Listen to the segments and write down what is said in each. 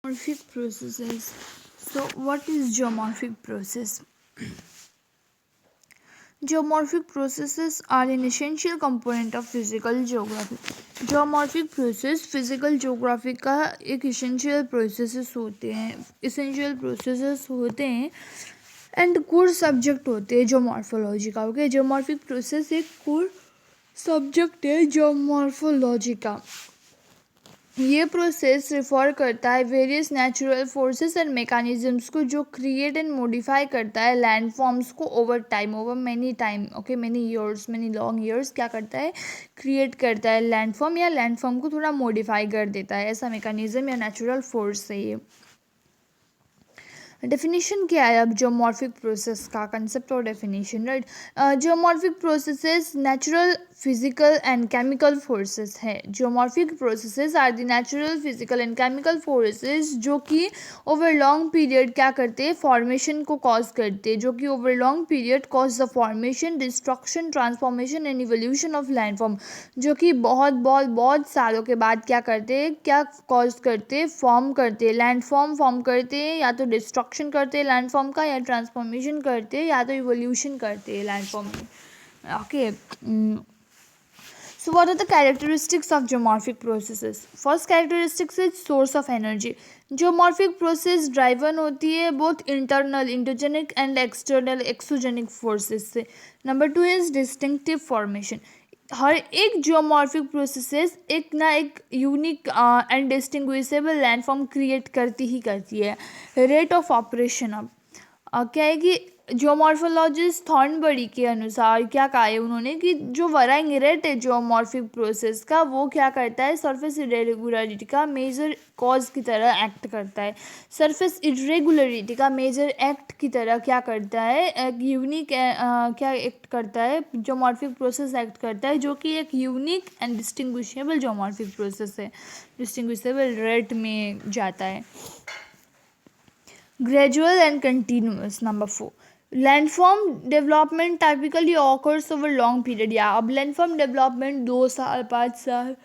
Geomorphic processes. So, what is geomorphic process? Geomorphic processes are an essential component of physical geography. Geomorphic process physical geography का एक essential processes होते हैं and core subject होते हैं geomorphology का. Okay, geomorphic process एक core subject है geomorphology का. ये प्रोसेस रिफर करता है various natural forces and mechanisms को जो क्रिएट एंड मॉडिफाई करता है लैंड फॉर्म्स को over time, over many time, okay, many years, many long years. क्या करता है? क्रिएट करता है लैंड फॉर्म या लैंड फॉर्म को थोड़ा मॉडिफाई कर देता है. ऐसा मैकेनिज्म या नेचुरल फोर्स है ये. डेफिनेशन क्या है अब जियोमॉर्फिक प्रोसेस का? कंसेप्ट और definition, right. Geomorphic processes natural physical and chemical forces है. Geomorphic processes are the natural physical and chemical forces जो कि ओवर लॉन्ग पीरियड क्या करते हैं? फॉर्मेशन को कॉज करते हैं. जो कि over long period cause the formation, destruction, transformation and evolution of land form. जो कि बहुत सालों के बाद क्या करते हैं? क्या कॉज करते हैं? फॉर्म करते हैं, लैंड फॉर्म करते हैं, या तो डिस्ट्रक्शन करते हैं लैंड फॉर्म का, या ट्रांसफॉर्मेशन करते हैं, या तो इवोल्यूशन करते हैं लैंड फॉर्म में. Okay, so what are the characteristics of geomorphic processes? First characteristics is source of energy. geomorphic process driven होती है both internal endogenic and external exogenic forces से. Number 2 is distinctive formation. हर एक geomorphic processes एक ना एक unique and distinguishable land form create करती ही करती है. रेट ऑफ ऑपरेशन, अब क्या है कि जियोमॉर्फोलॉजिस्ट थॉर्नबरी के अनुसार क्या कहा है उन्होंने कि जो वराइंग रेट है जियोमॉर्फिक प्रोसेस का वो क्या करता है? सरफेस इरेगुलरिटी का मेजर कॉज की तरह एक्ट करता है. सरफेस इरेगुलरिटी का मेजर एक्ट की तरह क्या करता है? एक यूनिक क्या एक्ट करता है? जियोमॉर्फिक प्रोसेस एक्ट करता है जो कि एक unique and distinguishable geomorphic process है, डिस्टिंग्विशेबल रेट में जाता है. Gradual and continuous. Number 4. Landform development typically occurs over long period. या अब landform development 2 साल 5 साल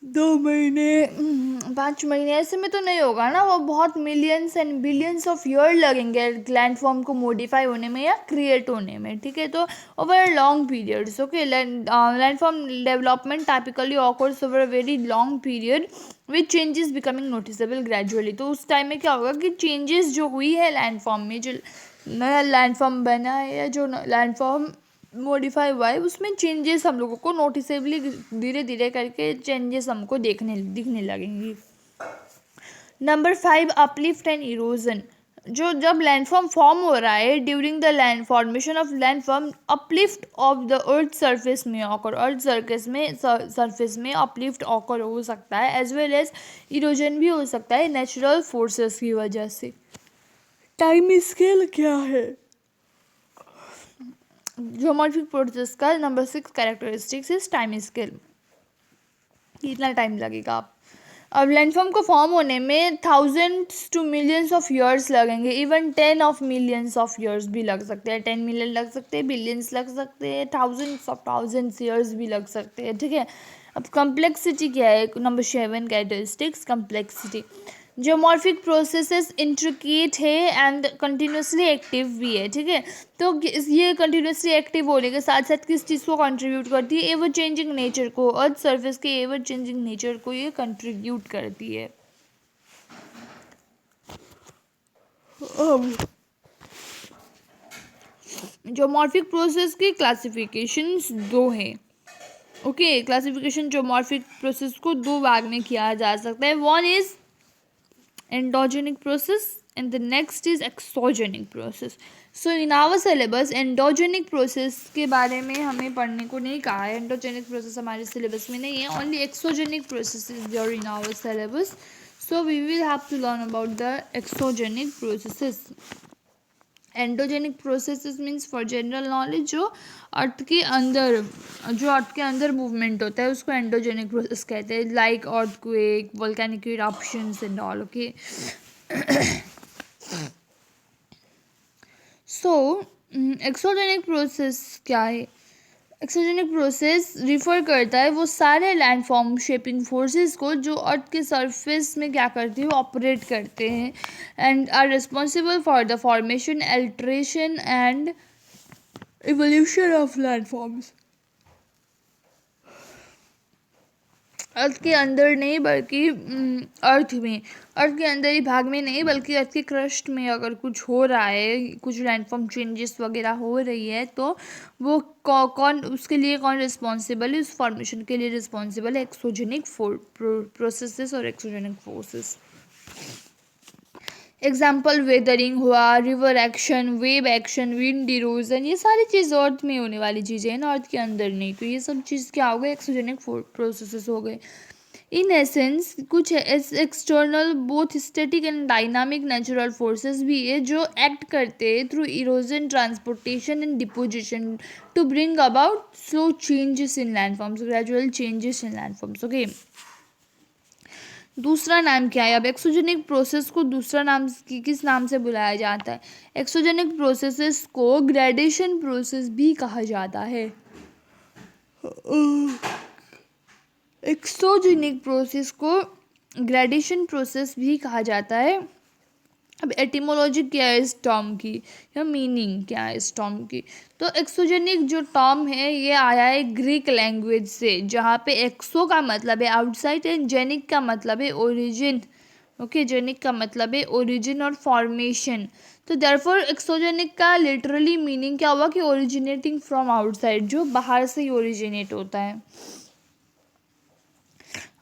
2 महीने 5 महीने ऐसे में तो नहीं होगा ना. वो बहुत millions and billions of year लगेंगे लैंडफॉर्म को मॉडिफाई होने में या क्रिएट होने में. ठीक है, तो over long periods. Okay, landform development typically occurs over a very long period with changes becoming noticeable gradually. तो उस टाइम में क्या होगा कि चेंजेस जो हुई है लैंडफॉर्म में, जो नया लैंडफॉर्म बना है या जो लैंडफॉर्म मॉडिफाई हुआ है उसमें चेंजेस हम लोगों को नोटिसेबली धीरे धीरे करके चेंजेस हमको दिखने लगेंगी. Number 5, uplift and erosion. जो जब लैंडफॉर्म फॉर्म हो रहा है during the land formation of landform uplift of the earth surface में ऑकर, अर्थ सरफेस में अपलिफ्ट ऑकर हो सकता है, एज वेल एज इरोजन भी हो सकता है नेचुरल फोर्सेस की वजह से. टाइम स्केल क्या है जियोमॉर्फिक प्रोसेस का? Number 6 characteristics is time scale. कितना टाइम लगेगा? अब लैंडफॉर्म को फॉर्म होने में thousands to millions of years लगेंगे. Even 10 of millions of years भी लग सकते हैं. 10 मिलियन लग सकते हैं, बिलियंस लग सकते हैं, थाउजेंड्स ईयर्स भी लग सकते हैं. ठीक है, अब कम्प्लेक्सिटी क्या है? Number 7 characteristics complexity. Geomorphic processes intricate है एंड कंटिन्यूसली एक्टिव भी है. ठीक है, तो ये कंटिन्यूसली एक्टिव होने के साथ साथ किस चीज़ को कंट्रीब्यूट करती है? एवर चेंजिंग नेचर को, अर्थ सरफेस के एवर चेंजिंग नेचर को ये कंट्रीब्यूट करती है. जियोमॉर्फिक प्रोसेस की क्लासिफिकेशंस 2 हैं. ओके, क्लासिफिकेशन जियोमॉर्फिक प्रोसेस को 2 भाग में किया जा सकता है. One is endogenic process and the next is exogenic process. So in our syllabus endogenic process के बारे में हमें पढ़ने को नहीं कहा है. endogenic process हमारे syllabus में नहीं है. only exogenic process is there in our syllabus. So we will have to learn about the exogenic processes. Endogenic processes means for general knowledge जो अर्थ के अंदर मूवमेंट होता है उसको एंडोजेनिक प्रोसेस कहते हैं. Like earthquake, volcanic eruptions and all. Okay, so exogenic process क्या है? एक्सोजेनिक प्रोसेस रिफर करता है वो सारे लैंडफॉर्म शेपिंग फोर्सेस को जो अर्थ के सरफेस में क्या करते हैं, ऑपरेट करते हैं and are responsible for the formation, alteration and evolution of landforms. Earth के अंदर नहीं बल्कि अर्थ के अंदर ही भाग में नहीं बल्कि अर्थ के क्रस्ट में अगर कुछ हो रहा है, कुछ लैंडफॉर्म चेंजेस वगैरह हो रही है, तो वो कौन उसके लिए कौन रिस्पॉन्सिबल है, उस फॉर्मेशन के लिए रिस्पॉन्सिबल है एक्सोजेनिक प्रोसेसेस और एक्सोजेनिक फोर्सेस। एग्जाम्पल वेदरिंग हुआ, river action, wave action, wind erosion, ये सारी चीज़ अर्थ में होने वाली चीज़ें हैं ना, अर्थ के अंदर नहीं। तो ये सब चीज़ क्या हो गए, एक्सोजेनिक प्रोसेसेस हो गए। इन एसेंस कुछ external both static and dynamic natural forces भी है जो एक्ट करते हैं through erosion, transportation and deposition to bring about slow changes in landforms, gradual changes in landforms. Okay, दूसरा नाम क्या है? अब एक्सोजेनिक प्रोसेस को दूसरा नाम किस नाम से बुलाया जाता है? एक्सोजेनिक प्रोसेसेस को ग्रेडेशन प्रोसेस भी कहा जाता है। एक्सोजेनिक प्रोसेस को ग्रेडेशन प्रोसेस भी कहा जाता है। अब एटिमोलॉजी क्या है इस टर्म की, या मीनिंग क्या है इस टर्म की? तो एक्सोजेनिक जो टर्म है ये आया है ग्रीक लैंग्वेज से, जहाँ पे एक्सो का मतलब है आउटसाइड एंड जेनिक का मतलब है ओरिजिन। ओके, जेनिक का मतलब है ओरिजिन और फॉर्मेशन। तो देयरफॉर एक्सोजेनिक का लिटरली मीनिंग क्या हुआ कि ओरिजिनेटिंग फ्रॉम आउटसाइड, जो बाहर से ही ओरिजिनेट होता है।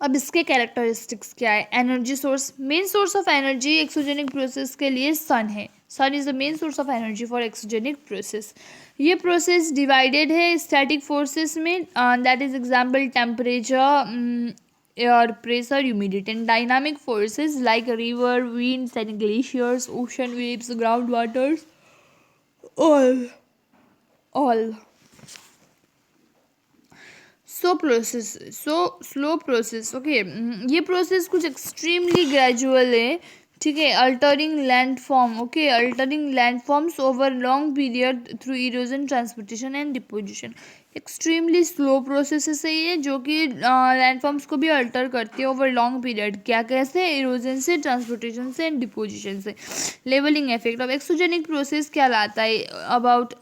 अब इसके कैरेक्टरिस्टिक्स क्या है? Energy source, main source of energy exogenic process के लिए सन है। Sun is the main source of energy for exogenic process. ये प्रोसेस डिवाइडेड है स्टैटिक फोर्सेस में, that is example temperature, air pressure, humidity, and dynamic forces like river, winds and glaciers, ocean waves, ground waters, all slow process. Okay, ये process कुछ extremely gradual है, ठीक है। Altering landform, okay, altering landforms over long period through erosion, transportation and deposition. Extremely slow process है ये, जो कि landforms को भी अल्टर करते हैं ओवर लॉन्ग पीरियड। क्या कैसे? इरोजन से, ट्रांसपोर्टेशन से एंड डिपोजिशन से। Levelling effect of exogenic process क्या लाता है? About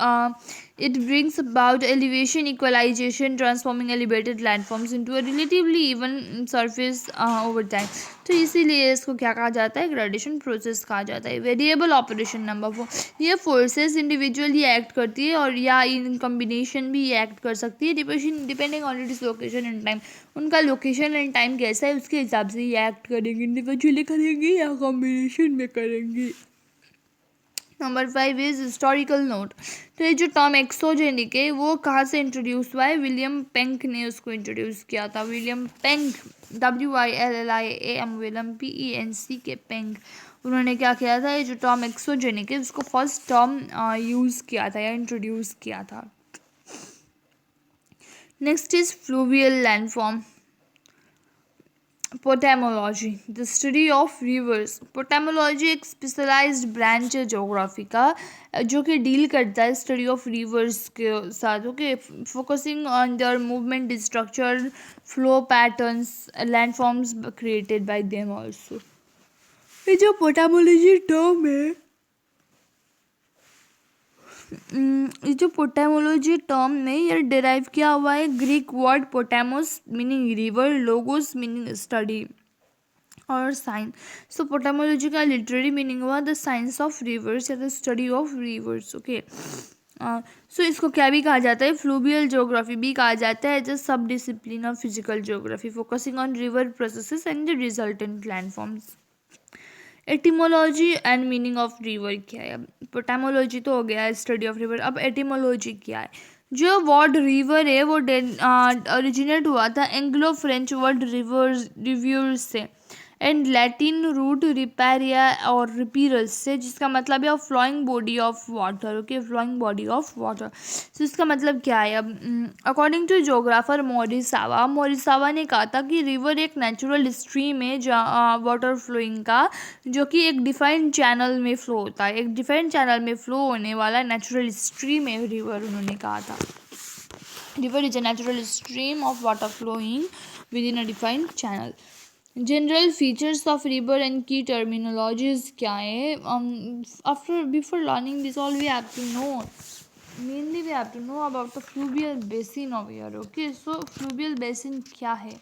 it brings about elevation equalization, transforming elevated landforms into a relatively even surface over time. तो इसीलिए इसको क्या कहा जाता है? ग्रेडेशन प्रोसेस कहा जाता है। वेरिएबल ऑपरेशन नंबर 4, ये फोर्सेस इंडिविजुअली एक्ट करती है और या इन कॉम्बिनेशन भी ये एक्ट कर सकती है, depending on its location and time. उनका लोकेशन एंड टाइम कैसा है उसके हिसाब से ये एक्ट करेंगे, इंडिविजुअली करेंगी या कॉम्बिनेशन में करेंगी। Number 5 is historical note. तो ये जो टर्म एक्सोजेनिक है वो कहाँ से इंट्रोड्यूस हुआ है? विलियम पेंक ने उसको इंट्रोड्यूस किया था। William Penck, WILLIAM, William PENC के पेंक, उन्होंने क्या किया था? ये जो टर्म एक्सोजेनिक है उसको फर्स्ट टर्म यूज़ किया था या इंट्रोड्यूस किया था। Next is fluvial landform. Potamology, the study of rivers. Potamology एक स्पेशलाइज्ड ब्रांच है ज्योग्राफी का जो कि डील करता है स्टडी ऑफ रिवर्स के साथ। Okay, focusing on their movement, structure, flow patterns, landforms created by them also. ये जो पोटेमोलॉजी टर्म है, ये जो पोटेमोलॉजी टर्म में ये डिराइव किया हुआ है Greek word potamos meaning river, logos meaning study और साइंस। सो पोटेमोलॉजी का लिटरेरी मीनिंग हुआ द साइंस ऑफ रिवर्स या the study of rivers. Okay, so इसको क्या भी कहा जाता है? फ्लूवियल ज्योग्राफी भी कहा जाता है, एज अ सब discipline of physical geography focusing on river processes and the resultant landforms. Etymology and meaning of river क्या है? अब पोटेमोलॉजी तो हो गया है, स्टडी ऑफ रिवर। अब एटिमोलॉजी क्या है? जो वर्ड रिवर है वो ओरिजिनेट हुआ था एंग्लो फ्रेंच वर्ड रिव्यूर से एंड लैटिन रूट रिपेरिया और रिपीरस से, जिसका मतलब है flowing body of water. Okay, flowing body of water. तो इसका मतलब क्या है? अब अकॉर्डिंग टू जोग्राफर मोरिसावा ने कहा था कि रिवर एक नेचुरल स्ट्रीम है जहाँ वाटर फ्लोइंग का, जो कि एक डिफाइंड चैनल में फ्लो होता है। एक डिफाइंड चैनल में फ्लो होने वाला नेचुरल स्ट्रीम है रिवर, उन्होंने कहा था। River is a natural stream of water flowing within a defined channel. General features of river and key terminologies क्या है? After before learning this all we have to know. Mainly we have to know about the fluvial basin over here. Okay, so fluvial basin क्या है?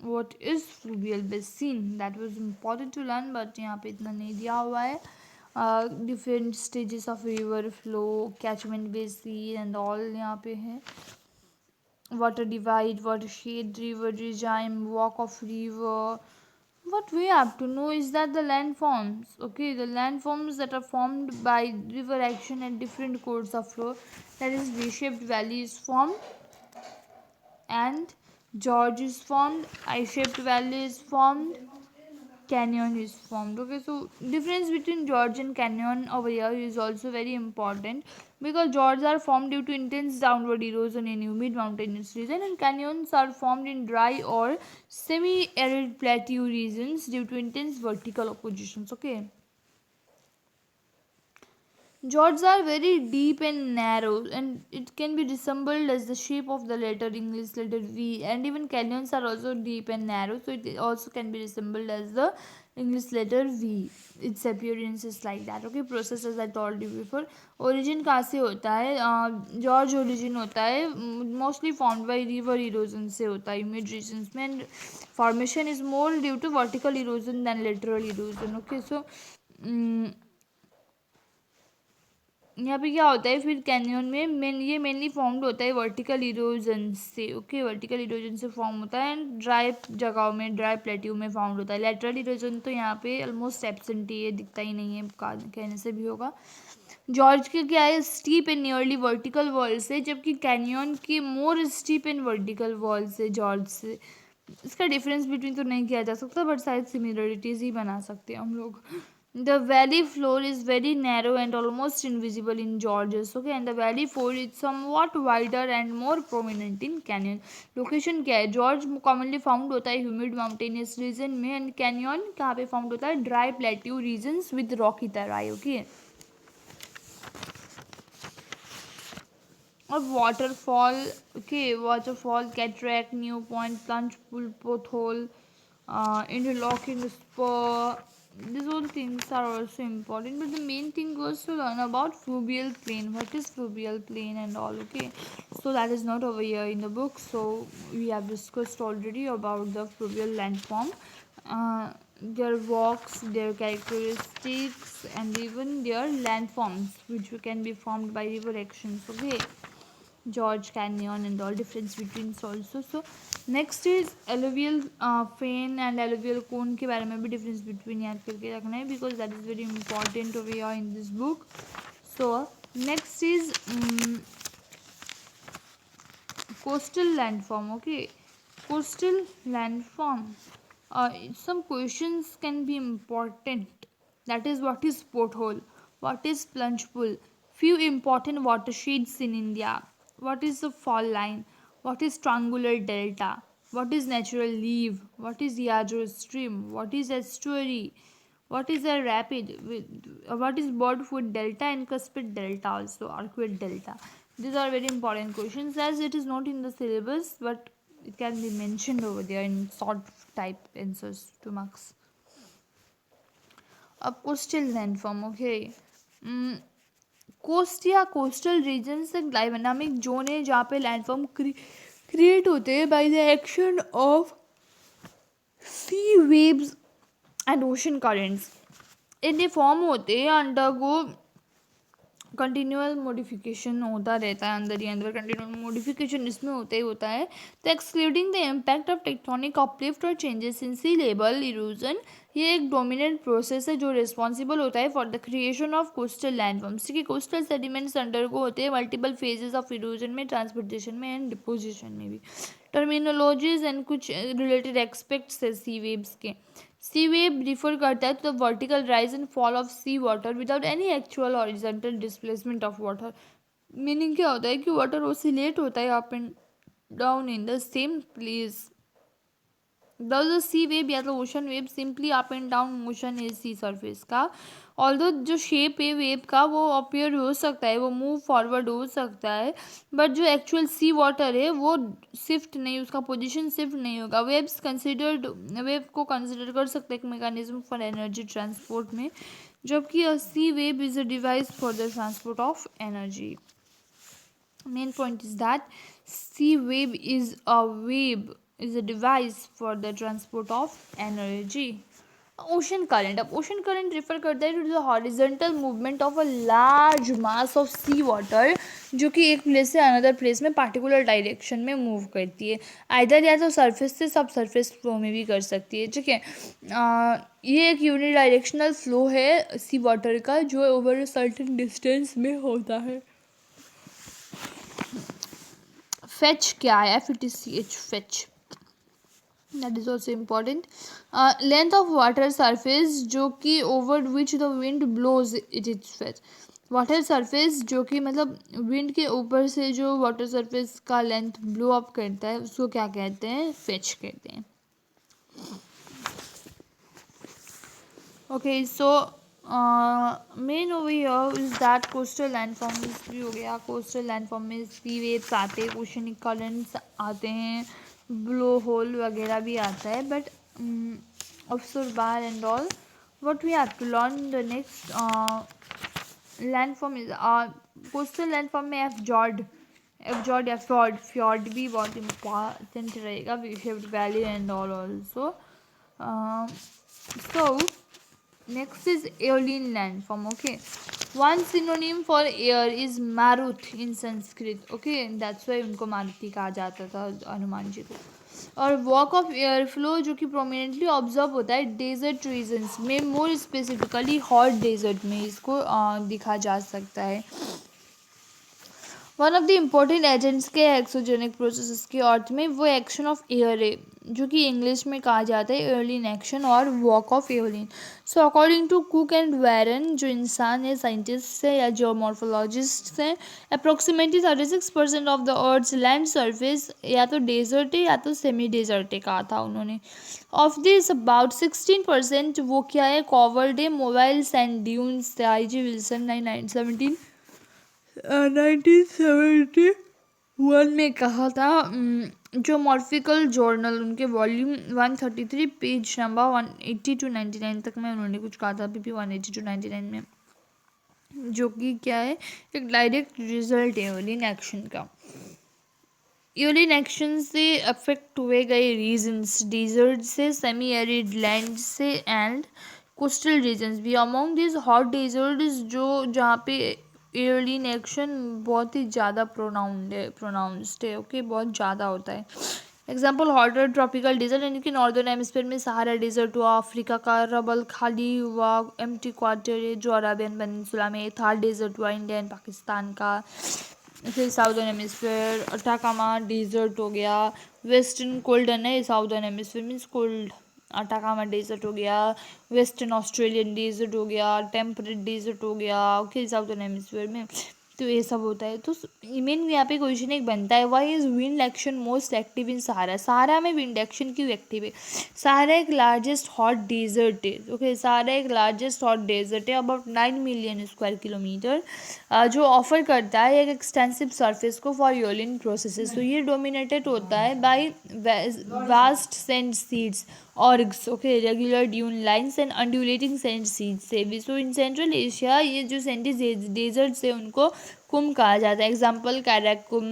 What is fluvial basin? That was important to learn, but यहाँ पे इतना नहीं दिया हुआ है. Different stages of river flow, catchment basin and all यहाँ पे है. Water divide, watershed, river regime, walk of river. What we have to know is that the landforms, okay, the landforms that are formed by river action at different courses of flow, that is V-shaped valley is formed, and gorge is formed, I-shaped valley is formed, canyon is formed. Okay, so difference between gorge and canyon over here is also very important, because gorges are formed due to intense downward erosion in humid mountainous region, and canyons are formed in dry or semi-arid plateau regions due to intense vertical oppositions. Okay, gorges are very deep and narrow, and it can be resembled as the shape of the letter English letter V. And even canyons are also deep and narrow, so it also can be resembled as the English letter V. Its appearance is like that. Okay, process as I told you before. Origin कहाँ से होता है? Gorge origin होता है mostly formed by river erosion से होता है humid regions में, and formation is more due to vertical erosion than lateral erosion. Okay, so यहाँ पे क्या होता है फिर कैनियन में ये मेनली फॉर्म्ड होता है वर्टिकल इरोजन से. ओके, वर्टिकल इरोजन से फॉर्म होता है, एंड ड्राई जगहों में, ड्राई प्लेट्यू में फॉर्म होता है. लेटरल इरोजन तो यहाँ पे ऑलमोस्ट एब्सेंट ही है, दिखता ही नहीं है, कहने से भी होगा. जॉर्ज के क्या है, steep and nearly vertical wall से, जबकि कैनियन की मोर स्टीप एंड वर्टिकल वॉल से जॉर्ज से. इसका डिफरेंस बिटवीन तो नहीं किया जा सकता, बट शायद सिमिलरिटीज ही बना सकते हैं हम लोग. The valley floor is very narrow and almost invisible in gorges. Okay, and the valley floor is somewhat wider and more prominent in canyon. Location क्या है? Gorge commonly found होता है humid mountainous region में, and canyon कहाँ पे found होता है? Dry plateau regions with rocky terrain. Okay. और waterfall, okay, waterfall, cataract, new point, plunge pool, pothole, interlocking spur. These all things are also important, but the main thing was to learn about fluvial plain. What is fluvial plain and all? Okay, so that is not over here in the book. So we have discussed already about the fluvial landform, their walks, their characteristics, and even their landforms, which can be formed by river actions. Okay, George Canyon and all difference between also. So next is alluvial fan and alluvial cone के बारे में भी difference between याद करके रखना है, because that is very important over here in this book. So next is coastal landform. Okay, coastal landform. Some questions can be important. That is, what is pothole? What is plunge pool? Few important watersheds in India. What is the fall line? What is triangular delta? What is natural leaf? What is Yadro stream? What is estuary? What is a rapid? What is Birdfoot delta and Cuspid delta also, Arcuate delta? These are very important questions, as it is not in the syllabus, but it can be mentioned over there in short type answers to marks. A coastal landform. Okay. Coast या coastal regions एक dynamic zone है जहाँ पे landform create होते हैं by the action of sea waves and ocean currents. इनके form होते हैं अंडरगो कंटिन्यूअल मॉडिफिकेशन होता रहता है अंदर ही अंदर. कंटिन्यूअल मॉडिफिकेशन इसमें होता है. तो excluding the impact of tectonic uplift और changes in sea level erosion, ये एक डोमिनेंट प्रोसेस है जो रिस्पॉन्सिबल होता है for the creation of coastal landforms. ठीक है, कोस्टल सेडिमेंट्स अंडरगो होते हैं मल्टीपल फेजेस ऑफ इरोजन में, ट्रांसपोर्टेशन में एंड डिपोजिशन में भी. टर्मिनोलॉजीज एंड कुछ रिलेटेड एक्सपेक्ट्स है सी वेव्स के. सी वेव रिफर करता है तो the vertical rise and fall of sea water without any actual horizontal displacement of water. Meaning क्या होता है कि वाटर ओसिलेट होता है up and down in the same place the sea wave या तो ocean wave simply up and down motion है sea surface का। ऑल्दो जो शेप है वेव का वो अपीयर हो सकता है, वो मूव फॉरवर्ड हो सकता है, बट जो एक्चुअल सी वाटर है वो शिफ्ट नहीं, उसका पोजीशन शिफ्ट नहीं होगा। वेव को कंसिडर कर सकते हैं एक मैकेनिज्म फॉर एनर्जी ट्रांसपोर्ट में, जबकि a sea wave is a device for the transport of energy. Main point is that sea wave is a device for the transport of energy. Ocean current, अब ocean current refer करता है to the horizontal movement of a large mass of sea water, जो कि एक place से another place में particular direction में move करती है। आइदर या तो सरफेस से सब सरफेस फ्लो में भी कर सकती है, ठीक है। ये एक यूनिडायरेक्शनल फ्लो है सी वाटर का जो ओवर अ सर्टेन डिस्टेंस में होता है। फेच क्या है, FETCH, fetch, that is also important. Length of water surface जो कि over which the wind blows it is fetch. Water surface जो कि मतलब विंड के ऊपर से जो वाटर सरफेस का लेंथ ब्लो अप करता है उसको क्या कहते हैं, फेच कहते हैं। Okay so main over here is that coastal landforms भी हो गया। कोस्टल लैंडफॉर्म में सी वेव्स आते हैं, ओशनिक करंट्स आते हैं, ब्लो होल वगैरह भी आता है, but offshore bar and all what we have to learn the next landform is coastal landform में एफ जॉर्ड या फ्यॉर्ड भी बहुत इम्पॉर्टेंट रहेगा, valley and all also. So next is aeolian landform. Okay, one synonym for air is Marut in Sanskrit. Okay, that's why उनको मारुति कहा जाता था हनुमान जी को। और वॉक ऑफ एयर फ्लो जो कि प्रोमिनेंटली ऑब्जर्व होता है डेजर्ट रीजन्स में, मोर स्पेसिफिकली हॉट डेजर्ट में इसको दिखा जा सकता है। One of the important agents के एक्सोजेनिक प्रोसेसेस के अर्थ में वो एक्शन ऑफ एयर है जो कि इंग्लिश में कहा जाता है एयरलिन एक्शन और work of aeolian. So according to Cooke and Warren, जो इंसान है, साइंटिस्ट है या जियोमॉर्फोलॉजिस्ट हैं, approximately 36% of the earth's land surface या तो डेजर्ट है या तो सेमी डेजर्ट है कहा था उन्होंने। ऑफ दिस अबाउट 16% वो क्या है, कॉवर्ड है mobile sand dunes. IG Wilson 1971 में कहा था। जो मॉर्फिकल जर्नल उनके वॉल्यूम 133 पेज नंबर 180 to 99 तक में उन्होंने कुछ कहा था, PP 180 to 99 में, जो कि क्या है, एक डायरेक्ट रिजल्ट है एयरलिन एक्शन का। एयरलिन एक्शन से अफेक्ट हुए गए रीजन्स डिजर्ट से, सेमी एरिड लैंड से एंड कोस्टल रीजन्स भी। अमॉन्ग दिस हॉट डेजर्ट्स जो जहाँ पे एयरलिन एक्शन बहुत ही ज़्यादा प्रोनाउंस्ड है। ओके, बहुत ज़्यादा होता है। एग्जाम्पल हॉटर ट्रॉपिकल डेजर्ट यानी कि नॉर्दर्न हेमिस्फीयर में सहारा डेजर्ट हुआ, अफ्रीका का रबल खाली हुआ, एम्प्टी क्वार्टर है जो अराबियन पेनिनसुला में, थार डेजर्ट हुआ इंडिया एंड पाकिस्तान का। फिर साउदर्न हेमिस्फीयर अटाकामा डेजर्ट हो गया, वेस्टर्न कोल्डन है, southern hemisphere means cold, Atacama desert हो गया, वेस्टर्न ऑस्ट्रेलियन डेजर्ट हो गया, टेम्परेट डेजर्ट हो गया, ओके, साउदर्न हेमिस्फीयर में। तो ये सब होता है। तो मेन यहाँ पे क्वेश्चन एक बनता है, Y is wind action most active in सहारा। सहारा में विंड एक्शन क्यों एक्टिव है? सहारा एक लार्जेस्ट हॉट डेजर्ट है। ओके, सहारा एक लार्जेस्ट हॉट डेजर्ट है, अबाउट 9 मिलियन स्क्वायर किलोमीटर, जो ऑफर करता है एक एक्सटेंसिव सरफेस को फॉर एयरलिन प्रोसेसेस। तो ये डोमिनेटेड होता है bye vast sand seeds orgs, okay, regular dune lines and undulating sand seeds से भी। सो इन सेंट्रल एशिया ये जो सैंडी डेजर्ट्स है उनको कुम कहा जाता है। Example Karakum,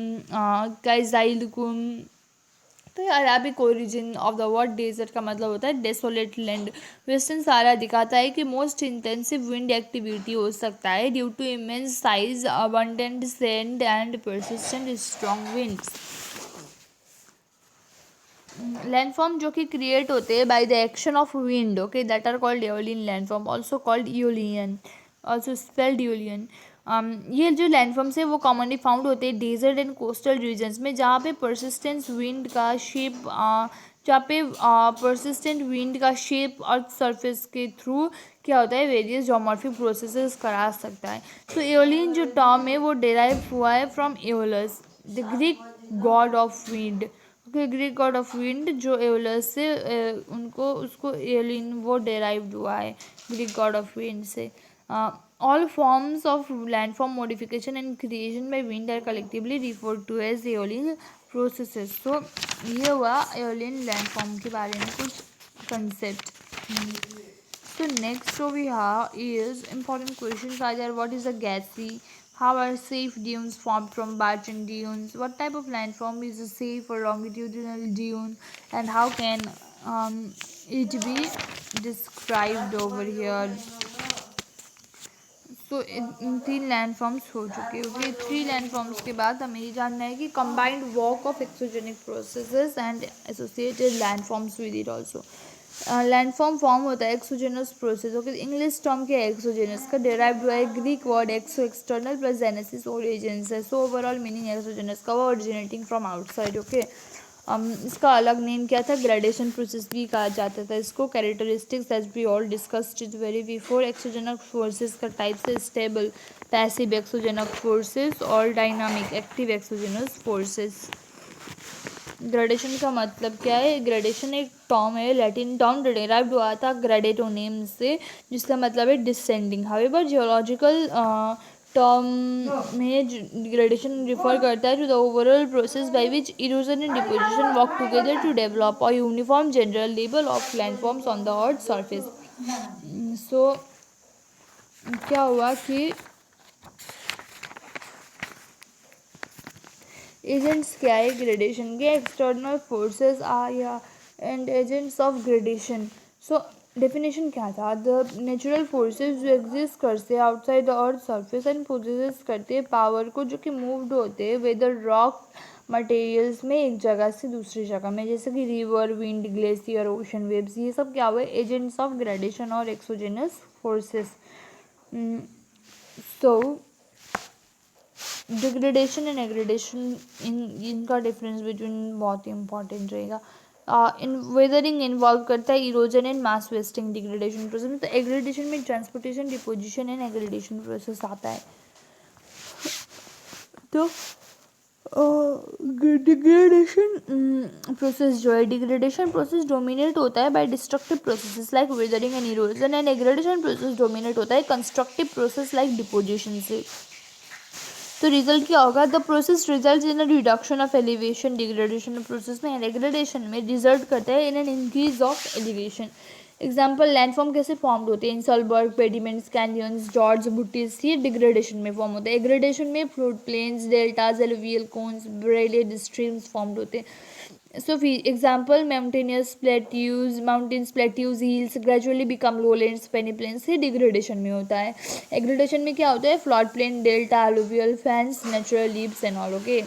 Kyzylkum. तो Arabic origin of the word desert का मतलब होता है डेसोलेट लैंड। वेस्टर्न सहारा दिखाता है कि मोस्ट इंटेंसिव विंड एक्टिविटी हो सकता है due to immense size, abundant sand and persistent strong winds. Landform जो कि क्रिएट होते हैं by the action of wind, okay, that are called aeolian landform, also called eolian, also spelled eolian. ये जो landforms है वो कॉमनली फाउंड होते हैं डेजर्ट एंड कोस्टल रीजन्स में, जहाँ पे परसिस्टेंट विंड का शेप अर्थ सरफेस के थ्रू क्या होता है, वेरियस जोमॉर्फिक प्रोसेसेस करा सकता है। तो एओलियन जो टर्म है वो डेराइव हुआ है from Aeolus, the Greek god of wind. कि ग्रीक गॉड ऑफ विंड जो एओलस से उनको उसको एलिन वो डेराइव्ड हुआ है ग्रीक गॉड ऑफ विंड से. All forms of landform modification and creation by wind are collectively referred to as aeolian processes. तो ये हुआ एओलियन लैंडफॉर्म के बारे में कुछ concept. So next what we have is important questions are there. What is a gas sea? How are safe dunes formed from Barchan dunes? What type of landform is a safe or longitudinal dune? And how can it be described over here? तो इन 3 landforms हो चुके हैं. Okay, 3 landforms के बाद हमें ये जानना है कि combined work of exogenic processes and associated landforms with it also. Landform form होता है exogenous process. Okay, English term क्या है एक्सोजेनस का? डेराइव्ड हुआ है ग्रीक वर्ड एक्सो एक्सटर्नल प्लस जेनेसिस ओरिजिन्स है. सो ओवरऑल मीनिंग एक्सोजेनस का वो ओरिजिनेटिंग फ्रॉम आउटसाइड. ओके, इसका अलग नेम क्या था? ग्रेडेशन प्रोसेस भी कहा जाता था इसको. Characteristics as we all discussed it very before. Exogenic forces का टाइप्स है स्टेबल, पैसिव एक्सोजेनिक फोर्सेस और dynamic active exogenous forces. Gradation का मतलब क्या है? ग्रेडेशन एक टर्म है, लैटिन टर्म डेराइव्ड हुआ था ग्रेडेटो नेम से, जिसका मतलब है डिसेंडिंग. हाउएवर जियोलॉजिकल टर्म में ग्रेडेशन रिफर करता है to the overall process by which erosion and deposition work together to develop a uniform general level of landforms on the earth surface. So क्या हुआ कि एजेंट्स क्या है gradation के? External forces are या and agents of gradation. So definition क्या था? The natural forces जो एग्जिस्ट करते हैं outside the earth surface and poses करते हैं पावर को, जो कि मूव्ड होते हैं वेदर रॉक मटेरियल्स में एक जगह से दूसरी जगह में, जैसे कि river, wind, glacier, ocean waves. ये सब क्या हुए? एजेंट्स ऑफ ग्रेडेशन और exogenous forces. So degradation and aggradation इनका डिफरेंस बिटवीन बहुत ही इंपॉर्टेंट रहेगा. इन वेदरिंग इन्वॉल्व करता है erosion and mass wasting degradation process में. तो एग्रेडेशन में transportation, deposition and aggradation process आता है. तो डिग्रेडेशन प्रोसेस जो है, डिग्रेडेशन प्रोसेस डोमिनेट होता है by destructive processes like weathering and erosion, and aggradation process dominate होता है कंस्ट्रक्टिव प्रोसेस लाइक डिपोजिशन से. तो रिजल्ट क्या होगा? The process result in a reduction of elevation. Degradation process में एग्रेडेशन में रिजल्ट करता है in an increase of elevation. Example, landform कैसे फॉर्म होते हैं? Inselberg, pediments, canyons, gorge, buttes. ये डिग्रेडेशन में फॉर्म होता है. एग्रेडेशन में flood plains, deltas, alluvial cones, braided streams form होते हैं. So, for example, mountainous plateaus, hills gradually become lowlands, peneplains. ये डिग्रेडेशन में होता है. एग्रेडेशन में क्या होता है? Flood plain, delta, alluvial fans, natural leaves and all. Okay,